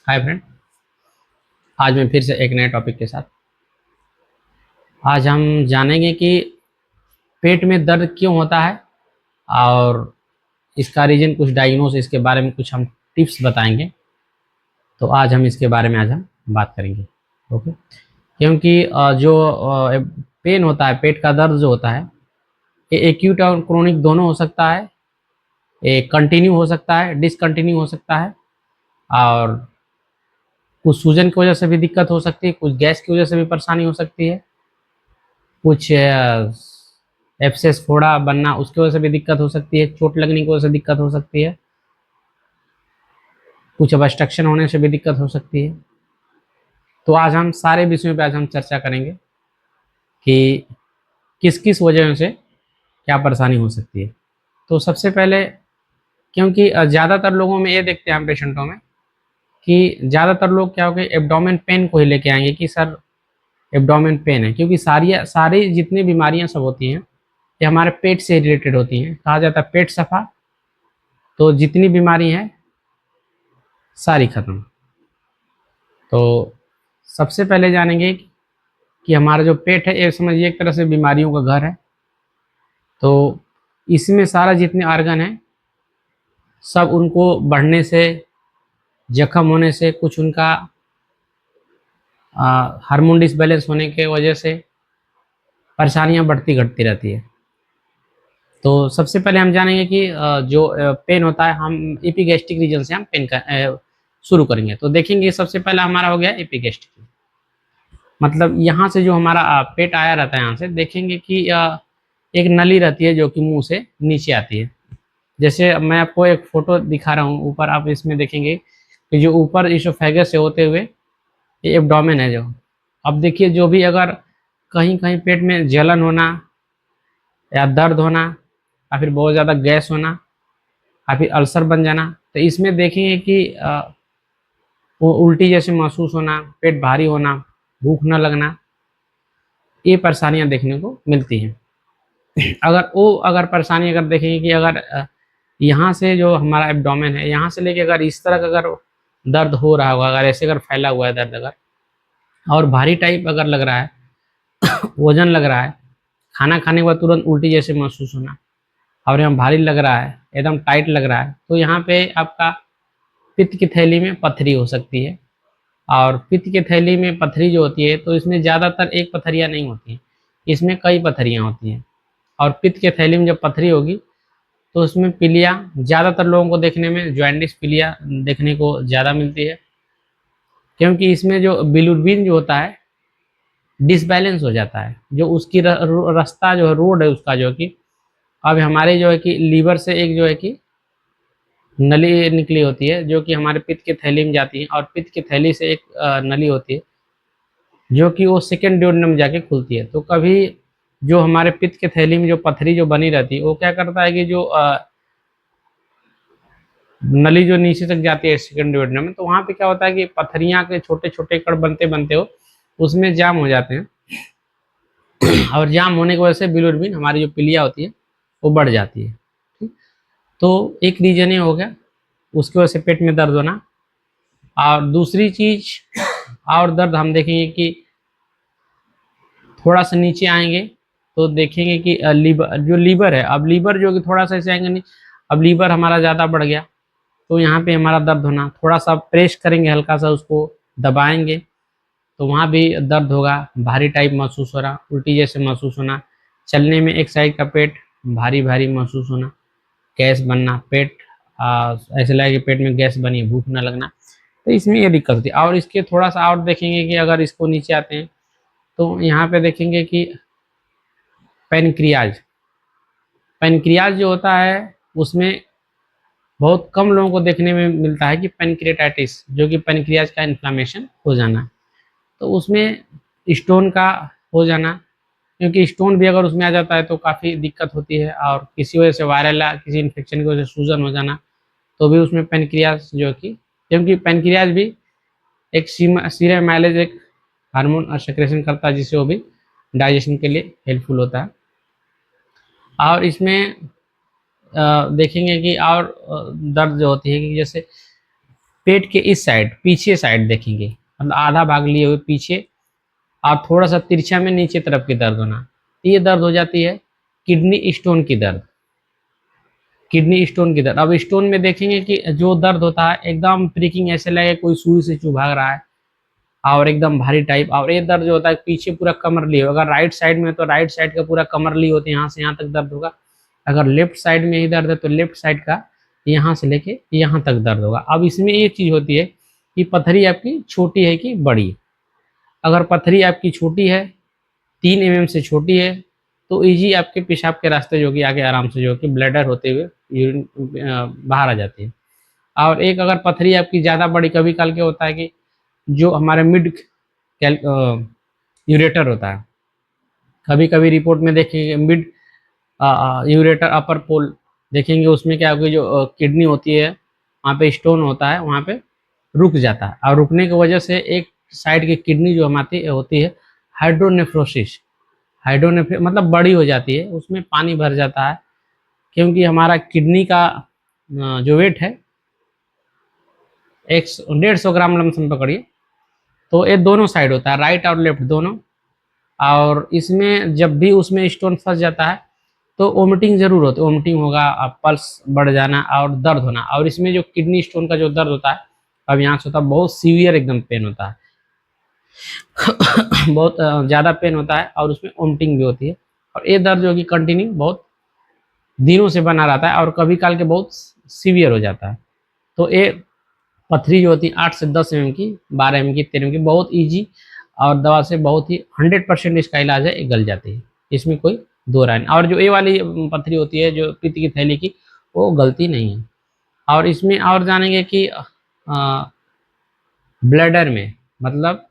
Hi friend. आज मैं फिर से एक नए टॉपिक के साथ। आज हम जानेंगे कि पेट में दर्द क्यों होता है और इसका रीजन, कुछ डायग्नोसिस के बारे में कुछ हम टिप्स बताएंगे। तो आज हम इसके बारे में हम बात करेंगे। ओके। क्योंकि जो पेन होता है, पेट का दर्द जो होता है, ये एक्यूट और क्रोनिक दोनों हो सकता है। ये कंटिन्यू हो सकता है, डिसकंटिन्यू हो सकता है, और कुछ सूजन की वजह से भी दिक्कत हो सकती है, कुछ गैस की वजह से भी परेशानी हो सकती है, कुछ एब्सेस फोड़ा बनना उसकी वजह से भी दिक्कत हो सकती है, चोट लगने की वजह से दिक्कत हो सकती है, कुछ ऑब्स्ट्रक्शन होने से भी दिक्कत हो सकती है। तो आज हम सारे विषयों पे आज हम चर्चा करेंगे कि किस किस वजह से क्या परेशानी हो सकती है। तो सबसे पहले, क्योंकि ज़्यादातर लोगों में ये देखते हैं हम पेशेंटों में कि ज़्यादातर लोग क्या हो गए, एब्डोमेन पेन को ही लेके आएंगे कि सर एब्डोमेन पेन है, क्योंकि सारी जितनी बीमारियां सब होती हैं ये हमारे पेट से रिलेटेड होती हैं। कहा जाता है पेट सफा तो जितनी बीमारी है सारी खत्म। तो सबसे पहले जानेंगे कि हमारा जो पेट है ये समझिए एक तरह से बीमारियों का घर है। तो इसमें सारा जितने ऑर्गन है सब उनको बढ़ने से, जख्म होने से, कुछ उनका हार्मोन डिसबैलेंस होने के वजह से परेशानियां बढ़ती घटती रहती है। तो सबसे पहले हम जानेंगे कि जो पेन होता है, हम एपिगैस्ट्रिक रीजन से हम पेन का शुरू करेंगे। तो देखेंगे सबसे पहला हमारा हो गया एपिगैस्ट्रिक, मतलब यहाँ से जो हमारा पेट आया रहता है, यहाँ से देखेंगे कि एक नली रहती है जो कि मुंह से नीचे आती है। जैसे मैं आपको एक फोटो दिखा रहा हूँ ऊपर, आप इसमें देखेंगे कि जो ऊपर इसोफेगस से होते हुए ये एब्डोमेन है जो। अब देखिए, जो भी अगर कहीं कहीं पेट में जलन होना या दर्द होना या फिर बहुत ज़्यादा गैस होना या फिर अल्सर बन जाना, तो इसमें देखेंगे कि वो उल्टी जैसे महसूस होना, पेट भारी होना, भूख न लगना, ये परेशानियां देखने को मिलती हैं। अगर परेशानी अगर देखेंगे कि अगर यहाँ से जो हमारा एब्डोमेन है, यहाँ से लेके अगर इस तरह का अगर दर्द हो रहा होगा, अगर ऐसे अगर फैला हुआ है दर्द, अगर और भारी टाइप अगर लग रहा है, वजन लग रहा है, खाना खाने के बाद तुरंत उल्टी जैसे महसूस होना, और यहाँ भारी लग रहा है, एकदम टाइट लग रहा है, तो यहाँ पे आपका पित्त की थैली में पथरी हो सकती है। और पित्त की थैली में पथरी जो होती है, तो इसमें ज़्यादातर एक पथरियाँ नहीं होती हैं, इसमें कई पथरियाँ होती हैं। और पित्त की थैली में जब पथरी होगी तो उसमें पीलिया, ज़्यादातर लोगों को देखने में जॉन्डिस पीलिया देखने को ज़्यादा मिलती है, क्योंकि इसमें जो बिलिरुबिन जो होता है डिसबैलेंस हो जाता है। जो उसकी रास्ता जो है, रोड है उसका, जो कि अब हमारे जो है कि लीवर से एक जो है कि नली निकली होती है जो कि हमारे पित्त की थैली में जाती है, और पित्त की थैली से एक नली होती है जो कि वो सेकेंड ड्यूोडेनम में जाके खुलती है। तो कभी जो हमारे पित्त की थैली में जो पथरी जो बनी रहती है, वो क्या करता है कि जो नली जो नीचे तक जाती है सेकेंड ड्यूोडेनम में, तो वहाँ पे क्या होता है कि पथरियाँ के छोटे छोटे कण बनते बनते हो उसमें जाम हो जाते हैं, और जाम होने की वजह से बिलिरुबिन, हमारी जो पीलिया होती है, वो बढ़ जाती है। ठीक। तो एक रीजन ये हो गया, उसकी वजह से पेट में दर्द होना। और दूसरी चीज और दर्द हम देखेंगे कि थोड़ा सा नीचे आएंगे तो देखेंगे कि लीवर है, अब लीवर जो कि थोड़ा सा ऐसे आएंगे नहीं, अब लीवर हमारा ज़्यादा बढ़ गया तो यहाँ पे हमारा दर्द होना, थोड़ा सा प्रेस करेंगे, हल्का सा उसको दबाएंगे तो वहाँ भी दर्द होगा, भारी टाइप महसूस हो रहा, उल्टी जैसे महसूस होना, चलने में एक साइड का पेट भारी भारी महसूस होना, गैस बनना, पेट ऐसे लगे कि पेट में गैस बनी, भूख न लगना। तो इसमें ये दिक्कत होती है। और इसके थोड़ा सा और देखेंगे कि अगर इसको नीचे आते हैं तो यहाँ पे देखेंगे कि पेनक्रियाज, पेनक्रियाज जो होता है उसमें बहुत कम लोगों को देखने में मिलता है कि पेनक्रियाटाइटिस, जो कि पेनक्रियाज का इन्फ्लामेशन हो जाना, तो उसमें स्टोन का हो जाना, क्योंकि स्टोन भी अगर उसमें आ जाता है तो काफ़ी दिक्कत होती है, और किसी वजह से वायरल या किसी इन्फेक्शन की वजह से सूजन हो जाना, तो भी उसमें पेनक्रियाज जो कि, क्योंकि पेनक्रियाज भी एक सीरम माइलेज एक हार्मोन सेक्रेशन करता है जिससे वो भी डाइजेशन के लिए हेल्पफुल होता है। और इसमें देखेंगे कि और दर्द जो होती है कि जैसे पेट के इस साइड पीछे साइड देखेंगे, मतलब आधा भाग लिए हुए पीछे और थोड़ा सा तिरछा में नीचे तरफ की दर्द होना, ये दर्द हो जाती है किडनी स्टोन की दर्द। किडनी स्टोन की दर्द, अब स्टोन में देखेंगे कि जो दर्द होता है एकदम प्रिकिंग, ऐसे लगे कोई सुई से चुभा रहा है और एकदम भारी टाइप। और ये दर्द जो होता है पीछे पूरा कमर ली, अगर राइट साइड में तो राइट साइड का पूरा कमर ली होती है, यहाँ से यहाँ तक दर्द होगा। अगर लेफ्ट साइड में ही दर्द है तो लेफ्ट साइड का यहाँ से लेके यहाँ तक दर्द होगा। अब इसमें एक चीज़ होती है कि पथरी आपकी छोटी है कि बड़ी। अगर पथरी आपकी छोटी है, 3 mm से छोटी है, तो इजी आपके पेशाब के रास्ते जो कि आगे आराम से जो कि ब्लैडर होते हुए यूरिन बाहर आ जाती है। और एक अगर पथरी आपकी ज़्यादा बड़ी, कभी काल के होता है कि जो हमारे मिड यूरेटर होता है, कभी कभी रिपोर्ट में देखेंगे मिड यूरेटर अपर पोल देखेंगे, उसमें क्या होगी, जो किडनी होती है वहाँ पे स्टोन होता है, वहाँ पे रुक जाता है। और रुकने की वजह से एक साइड की किडनी जो हमारी होती है हाइड्रोनेफ्रोसिस, हाइड्रोनेफ्रोसिस मतलब बड़ी हो जाती है, उसमें पानी भर जाता है। क्योंकि हमारा किडनी का जो वेट है 150 ग्राम लमसम पकड़िए, तो ये दोनों साइड होता है, राइट और लेफ्ट दोनों। और इसमें जब भी उसमें स्टोन फंस जाता है तो वोमिटिंग जरूर होती है, वोमिटिंग होगा, पल्स बढ़ जाना और दर्द होना। और इसमें जो किडनी स्टोन का जो दर्द होता है, अब यहाँ से होता है बहुत सीवियर एकदम पेन होता है बहुत ज़्यादा पेन होता है और उसमें वोमिटिंग भी होती है। और ये दर्द जो कि कंटिन्यू बहुत दिनों से बना रहता है और कभी काल के बहुत सीवियर हो जाता है। तो ये पथरी जो होती है 8 से 10 mm की, 12 mm की, 13 mm की, बहुत ईजी और दवा से बहुत ही 100% इसका इलाज है, ये गल जाती है, इसमें कोई दो राय नहीं। और जो ये वाली पथरी होती है जो पित्त की थैली की, वो गलती नहीं है। और इसमें और जानेंगे कि ब्लैडर में, मतलब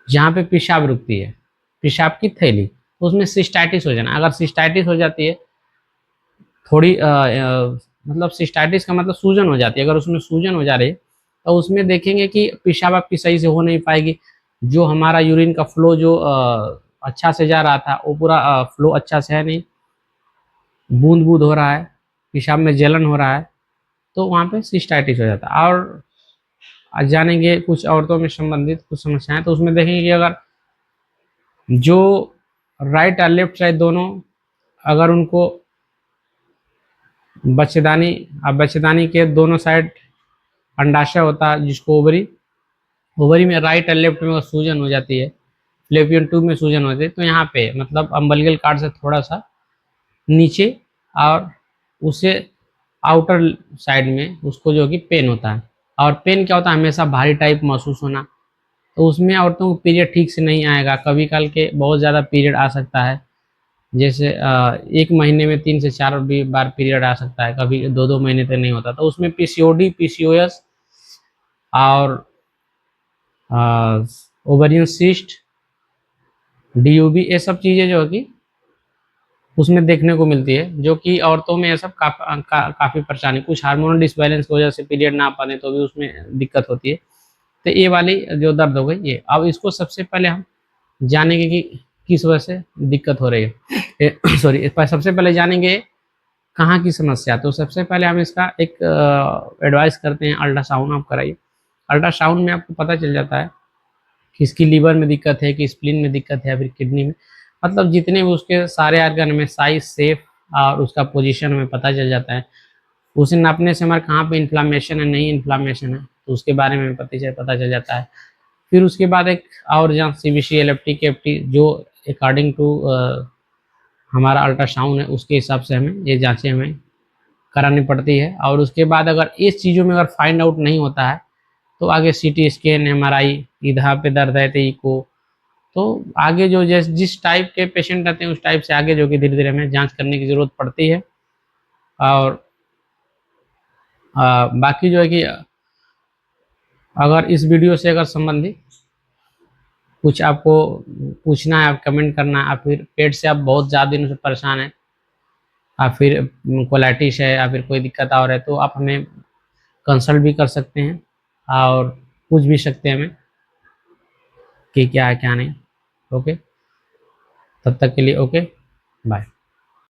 जहाँ पे पेशाब रुकती है, पेशाब की थैली, तो उसमें सिस्टाइटिस हो जाना। अगर सिस्टाइटिस हो जाती है थोड़ी मतलब सिस्टाइटिस का मतलब सूजन हो जाती है, अगर उसमें सूजन हो जा रही है तो उसमें देखेंगे कि पेशाब आपकी सही से हो नहीं पाएगी। जो हमारा यूरिन का फ्लो जो अच्छा से जा रहा था वो पूरा फ्लो अच्छा से है नहीं, बूंद बूंद हो रहा है, पेशाब में जलन हो रहा है, तो वहाँ पे सिस्टाइटिस हो जाता है। और आज जानेंगे कुछ औरतों में संबंधित कुछ समस्याएं, तो उसमें देखेंगे कि अगर जो राइट और लेफ्ट साइड दोनों, अगर उनको बच्चेदानी, अब बच्चेदानी के दोनों साइड अंडाशय होता है जिसको ओवरी, ओवरी में राइट और लेफ्ट में सूजन हो जाती है, फ्लेपियन ट्यूब में सूजन होती है, तो यहाँ पे मतलब अम्बलिकल कार्ड से थोड़ा सा नीचे और उसे आउटर साइड में उसको जो कि पेन होता है। और पेन क्या होता है, हमेशा भारी टाइप महसूस होना, तो उसमें औरतों को पीरियड ठीक से नहीं आएगा, कभी काल के बहुत ज़्यादा पीरियड आ सकता है, जैसे एक महीने में 3 से 4 भी बार पीरियड आ सकता है, कभी 2-2 महीने तक नहीं होता। तो उसमें पीसीओडी, पीसीओएस और ओवरियन सिस्ट, डीयूबी, ये सब चीज़ें जो है कि उसमें देखने को मिलती है, जो कि औरतों में ये सब काफ़ी परेशानी, कुछ हार्मोनल डिसबैलेंस की वजह से पीरियड ना पाने तो भी उसमें दिक्कत होती है। तो ये वाली जो दर्द हो गई ये, अब इसको सबसे पहले हम जानेंगे कि किस वजह से दिक्कत हो रही है सॉरी, सबसे पहले जानेंगे कहाँ की समस्या। तो सबसे पहले हम इसका एक एडवाइस करते हैं, अल्ट्रासाउंड आप कराइए। अल्ट्रासाउंड में आपको पता चल जाता है कि इसकी लीवर में दिक्कत है कि स्प्लीन में दिक्कत है या फिर किडनी में, मतलब जितने भी उसके सारे आर्गन में साइज, शेप और उसका पोजीशन में पता चल जाता है। उसे नापने से हमारे कहाँ पे इन्फ्लामेशन है, नहीं इन्फ्लामेशन है, तो उसके बारे में पता चल जाता है। फिर उसके बाद एक और जांच सीबीसी, एलएफटी, केएफटी, जो अकॉर्डिंग टू हमारा अल्ट्रासाउंड है उसके हिसाब से हमें ये जांचें हमें करानी पड़ती है। और उसके बाद अगर इस चीज़ों में अगर फाइंड आउट नहीं होता है तो आगे सीटी स्कैन, एमआरआई, इधर पे दर्द है तो इको, तो आगे जो जिस टाइप के पेशेंट रहते हैं उस टाइप से आगे जो कि धीरे धीरे हमें जांच करने की ज़रूरत पड़ती है। और बाकी जो है कि अगर इस वीडियो से अगर संबंधित कुछ आपको पूछना है, आप कमेंट करना है, या फिर पेट से आप बहुत ज़्यादा दिनों से परेशान हैं, या फिर कोलाइटिस है, या फिर कोई दिक्कत और है, तो आप हमें कंसल्ट भी कर सकते हैं और पूछ भी सकते हैं हमें कि क्या है क्या नहीं। ओके, तब तक के लिए ओके, बाय।